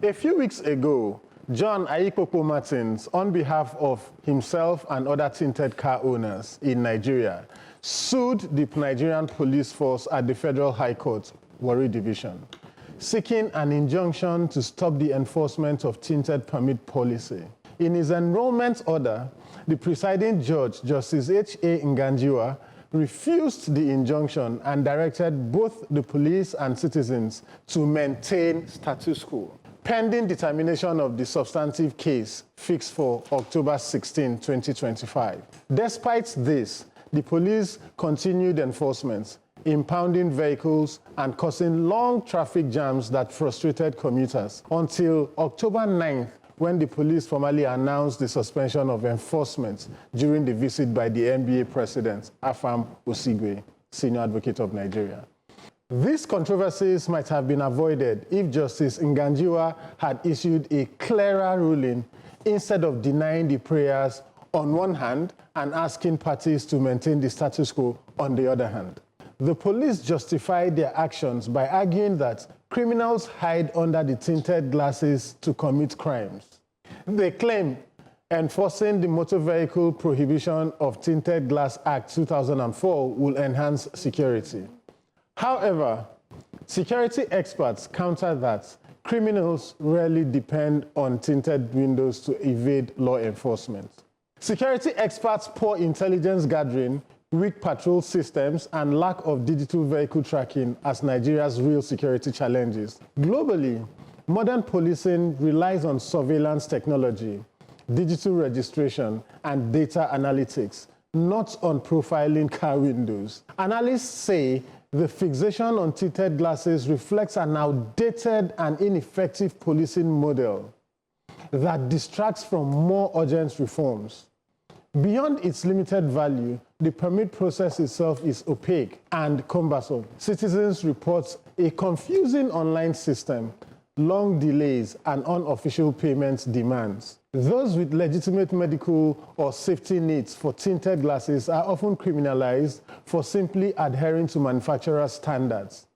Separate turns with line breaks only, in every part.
A few weeks ago, John Aikpokpo-Martins, on behalf of himself and other tinted car owners in Nigeria, sued the Nigerian Police Force at the Federal High Court, Warri Division, seeking an injunction to stop the enforcement of Tinted Permit Policy. In his enrollment order, the presiding judge, Justice H.A. Nganjiwa, refused the injunction and directed both the police and citizens to maintain status quo, pending determination of the substantive case fixed for October 16, 2025. Despite this, the police continued enforcement, impounding vehicles and causing long traffic jams that frustrated commuters until October 9th, when the police formally announced the suspension of enforcement during the visit by the NBA president, Afam Osigwe, senior advocate of Nigeria. These controversies might have been avoided if Justice Nganjiwa had issued a clearer ruling instead of denying the prayers on one hand and asking parties to maintain the status quo on the other hand. The police justified their actions by arguing that criminals hide under the tinted glasses to commit crimes. They claim enforcing the Motor Vehicle Prohibition of Tinted Glass Act 2004 will enhance security. However, security experts counter that criminals rarely depend on tinted windows to evade law enforcement. Security experts' poor intelligence gathering, weak patrol systems, and lack of digital vehicle tracking as Nigeria's real security challenges. Globally, modern policing relies on surveillance technology, digital registration, and data analytics, not on profiling car windows. Analysts say the fixation on tinted glasses reflects an outdated and ineffective policing model that distracts from more urgent reforms. Beyond its limited value, the permit process itself is opaque and cumbersome. Citizens report a confusing online system, long delays, and unofficial payment demands. Those with legitimate medical or safety needs for tinted glasses are often criminalized for simply adhering to manufacturer standards.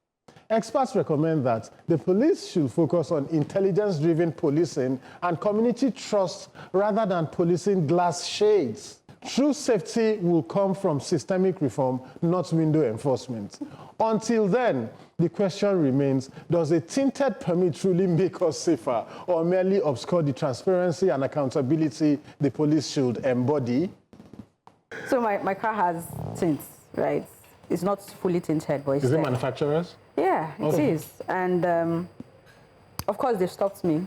Experts recommend that the police should focus on intelligence-driven policing and community trust rather than policing glass shades. True safety will come from systemic reform, not window enforcement. Until then, the question remains, does a tinted permit truly make us safer or merely obscure the transparency and accountability the police should embody?
So my car has tints, right? It's not fully tinted, but it's
Is it manufacturers?
Yeah, it is. And of course, they stopped me.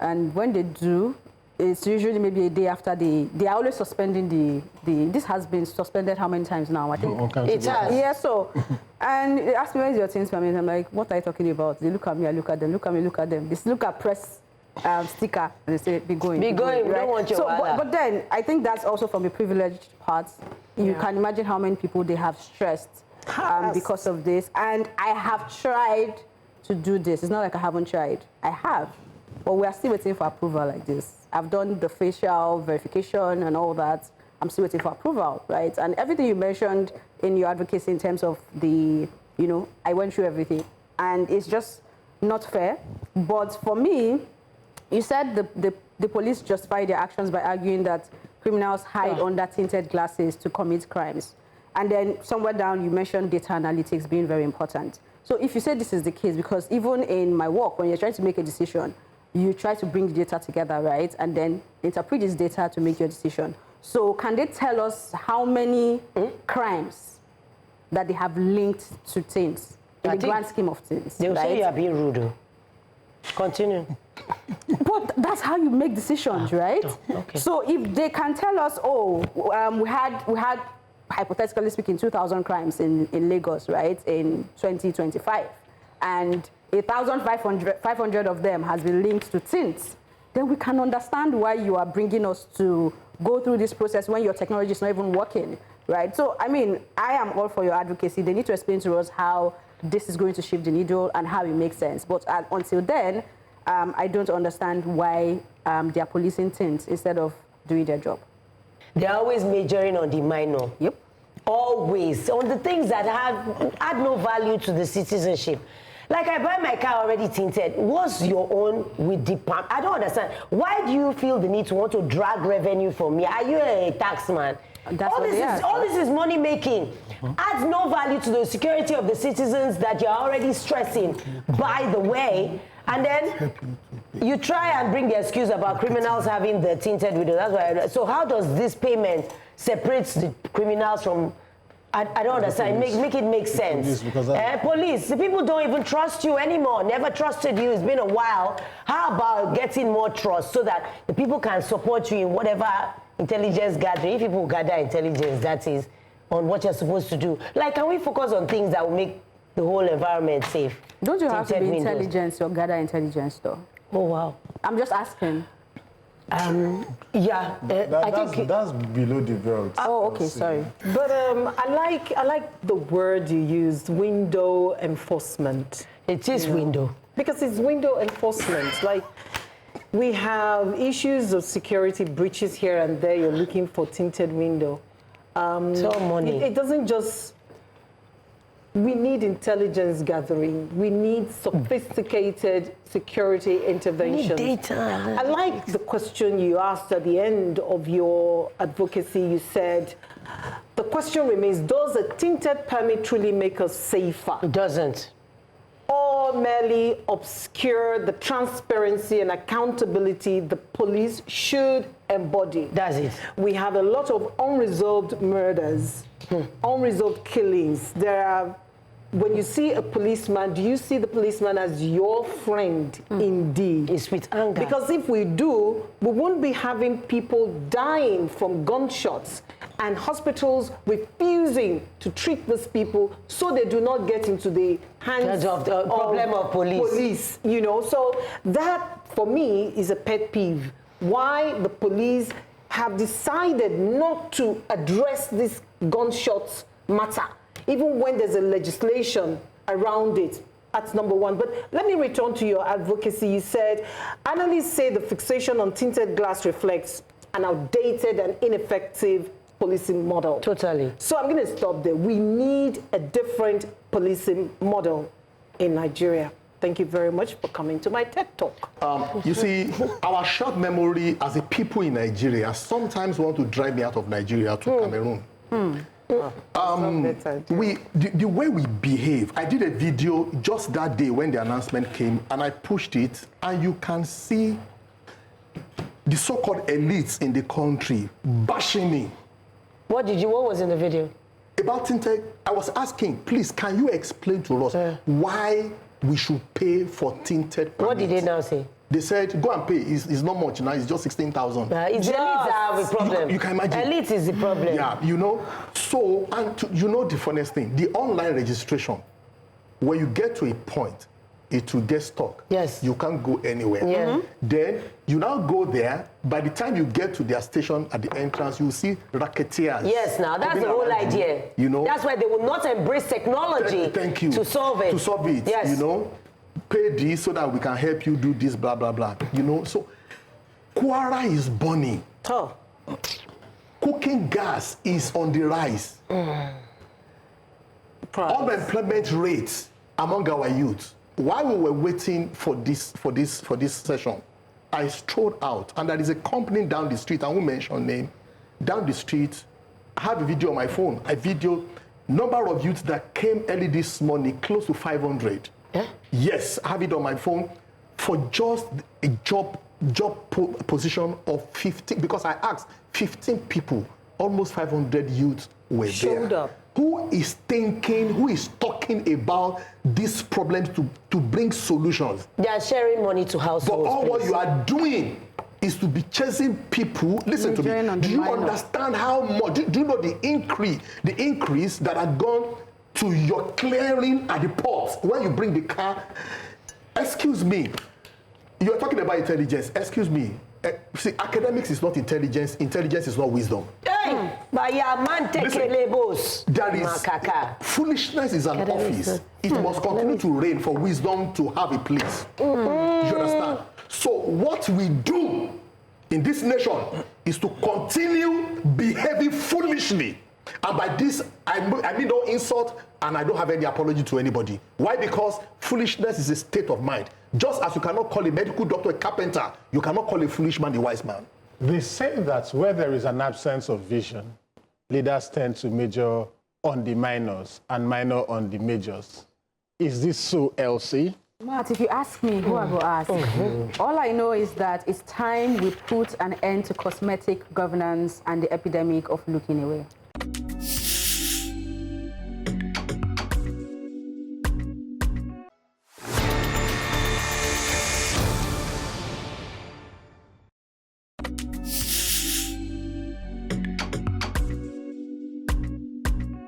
And when they do, it's usually maybe a day after they are always suspending this has been suspended how many times now? I think
it has.
Yeah, so, and they ask me, where's your tint permit? I'm like, what are you talking about? They look at me, I look at them, look at me, look at them. They look at press sticker and they say, be going.
Be going, we
right?
don't want your
but then, I think that's also from a privileged part. You can imagine how many people they have stressed because of this. And I have tried to do this. It's not like I haven't tried. I have. But we are still waiting for approval like this. I've done the facial verification and all that. I'm still waiting for approval, right? And everything you mentioned in your advocacy in terms of the, I went through everything. And it's just not fair. But for me, you said the police justify their actions by arguing that criminals hide under tinted glasses to commit crimes. And then somewhere down, you mentioned data analytics being very important. So if you say this is the case, because even in my work, when you're trying to make a decision, you try to bring the data together, right? And then interpret this data to make your decision. So can they tell us how many crimes that they have linked to tints in the grand scheme of things?
They'll say you are being rude. Continue.
But that's how you make decisions, right?
Okay.
So if they can tell us, we had hypothetically speaking 2,000 crimes in Lagos, right, in 2025, and 1,500 of them has been linked to tints, then we can understand why you are bringing us to go through this process when your technology is not even working, right? So, I mean, I am all for your advocacy. They need to explain to us how this is going to shift the needle and how it makes sense. But until then, I don't understand why they are policing tints instead of doing their job.
They're always majoring on the minor.
Yep.
Always. On the things that add no value to the citizenship. Like, I buy my car already tinted. What's your own with the pump? I don't understand. Why do you feel the need to want to drag revenue from me? Are you a tax man? All this is money making. Adds no value to the security of the citizens that you're already stressing, by the way. And then you try and bring the excuse about criminals having the tinted window. That's why. So how does this payment separate the criminals from? I don't understand. Make it make sense. Police, the people don't even trust you anymore. Never trusted you. It's been a while. How about getting more trust so that the people can support you in whatever intelligence gathering? If people gather intelligence, that is, on what you're supposed to do. Like, can we focus on things that will make the whole environment safe?
Don't you have to be
Tinted
intelligence or gather intelligence, though?
Oh, wow.
I'm just asking.
Yeah, I think
that's below the belt.
Oh, okay, sorry.
But I like the word you used, window enforcement.
it is window.
Because it's window enforcement. Like, we have issues of security breaches here and there. You're looking for tinted window.
So money.
It doesn't just... We need intelligence gathering. We need sophisticated security interventions.
We need data.
I like the question you asked at the end of your advocacy. You said, the question remains, does a tinted permit truly make us safer?
It doesn't.
Or merely obscure the transparency and accountability the police should embody?
That's it.
We have a lot of unresolved murders, unresolved killings. There are... When you see a policeman, do you see the policeman as your friend indeed?
It's with anger.
Because if we do, we won't be having people dying from gunshots and hospitals refusing to treat these people so they do not get into the hands
of the problem of police.
You know, so that for me is a pet peeve. Why the police have decided not to address this gunshots matter, even when there's a legislation around it. That's number one. But let me return to your advocacy. You said, analysts say the fixation on tinted glass reflects an outdated and ineffective policing model.
Totally.
So I'm going to stop there. We need a different policing model in Nigeria. Thank you very much for coming to my TED Talk.
You see, our short memory as a people in Nigeria sometimes want to drive me out of Nigeria to Cameroon. The way we behave, I did a video just that day when the announcement came, and I pushed it, and you can see the so-called elites in the country bashing me.
What was in the video?
About tinted, I was asking, please, can you explain to us why we should pay for tinted permits?
What did they now say?
They said, go and pay. It's not much now. It's just 16,000.
It's the elites that have a problem.
You can imagine.
Elites is the problem.
Yeah, you know. So, you know the funniest thing, the online registration, when you get to a point, it will get stuck.
Yes.
You can't go anywhere.
Yeah.
Then you now go there. By the time you get to their station at the entrance, you see racketeers.
Yes, now that's the whole idea.
You know.
That's why they will not embrace technology.
Thank you.
To solve it.
To solve it.
Yes.
You know, pay this so that we can help you do this, blah blah blah. You know. So, Kwara is burning.
Oh.
Cooking gas is on the rise. Unemployment rates among our youth. While we were waiting for this session, I strolled out, and there is a company down the street. I won't mention name. Down the street, I have a video on my phone. I videoed number of youths that came early this morning, close to 500.
Yeah?
Yes, I have it on my phone for just a job position of 15. Because I asked 15 people, almost 500 youths were
Showed
there.
up.
Who is talking about these problems to bring solutions?
They are sharing money to households.
But all what you are doing is to be chasing people. Listen to me. Do you understand how much? Do you know the increase that had gone to your clearing at the port when you bring the car? Excuse me. You're talking about intelligence. Excuse me. See, academics is not intelligence. Intelligence is not wisdom.
Hey, but your man take labels.
There is foolishness is an office. It must continue to reign for wisdom to have a place. Do you understand? So what we do in this nation is to continue behaving foolishly And by this, I mean no insult, and I don't have any apology to anybody. Why? Because foolishness is a state of mind. Just as you cannot call a medical doctor a carpenter, you cannot call a foolish man a wise man.
They say that where there is an absence of vision, leaders tend to major on the minors and minor on the majors. Is this so, Elsie?
Mart, if you ask me, who I will ask? All I know is that it's time we put an end to cosmetic governance and the epidemic of looking away.